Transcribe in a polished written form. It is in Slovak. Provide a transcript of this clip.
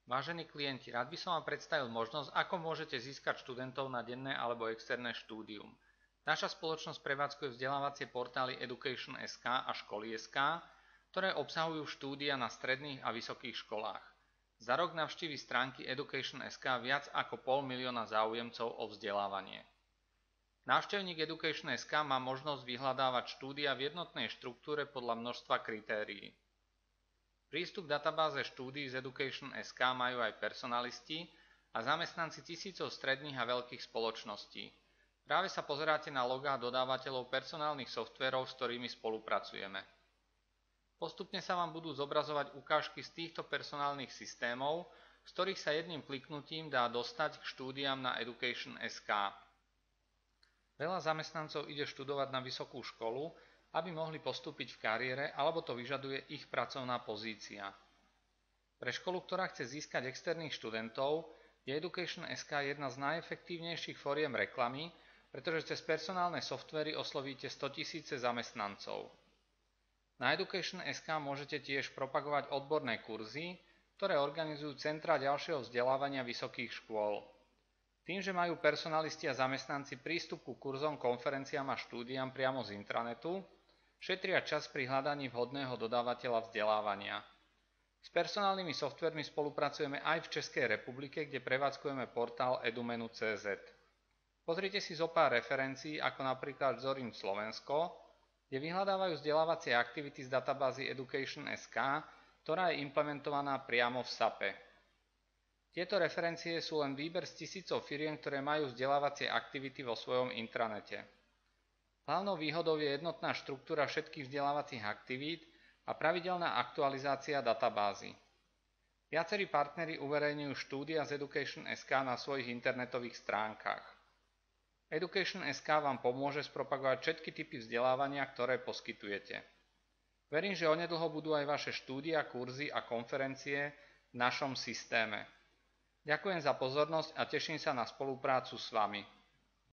Vážení klienti, rád by som vám predstavil možnosť, ako môžete získať študentov na denné alebo externé štúdium. Naša spoločnosť prevádzkuje vzdelávacie portály Education.sk a Školy.sk, ktoré obsahujú štúdia na stredných a vysokých školách. Za rok navštívi stránky Education.sk viac ako 500 000 záujemcov o vzdelávanie. Návštevník Education.sk má možnosť vyhľadávať štúdia v jednotnej štruktúre podľa množstva kritérií. Prístup k databáze štúdií z Education.sk majú aj personalisti a zamestnanci tisícov stredných a veľkých spoločností. Práve sa pozeráte na logá dodávateľov personálnych softverov, s ktorými spolupracujeme. Postupne sa vám budú zobrazovať ukážky z týchto personálnych systémov, z ktorých sa jedným kliknutím dá dostať k štúdiám na Education.sk. Veľa zamestnancov ide študovať na vysokú školu, aby mohli postúpiť v kariére, alebo to vyžaduje ich pracovná pozícia. Pre školu, ktorá chce získať externých študentov, je Education.sk jedna z najefektívnejších foriem reklamy, pretože cez personálne softvery oslovíte 100 000 zamestnancov. Na Education.sk môžete tiež propagovať odborné kurzy, ktoré organizujú centrá ďalšieho vzdelávania vysokých škôl. Tým, že majú personalisti a zamestnanci prístup ku kurzom, konferenciám a štúdiám priamo z intranetu, šetria čas pri hľadaní vhodného dodávateľa vzdelávania. S personálnymi softvermi spolupracujeme aj v Českej republike, kde prevádzkujeme portál edumenu.cz. Pozrite si zo pár referencií, ako napríklad Zorin Slovensko, kde vyhľadávajú vzdelávacie aktivity z databázy Education.sk, ktorá je implementovaná priamo v SAPe. Tieto referencie sú len výber z tisícov firiem, ktoré majú vzdelávacie aktivity vo svojom intranete. Hlavnou výhodou je jednotná štruktúra všetkých vzdelávacích aktivít a pravidelná aktualizácia databázy. Viacerí partneri uverejňujú štúdia z Education.sk na svojich internetových stránkach. Education.sk vám pomôže spropagovať všetky typy vzdelávania, ktoré poskytujete. Verím, že onedlho budú aj vaše štúdia, kurzy a konferencie v našom systéme. Ďakujem za pozornosť a teším sa na spoluprácu s vami.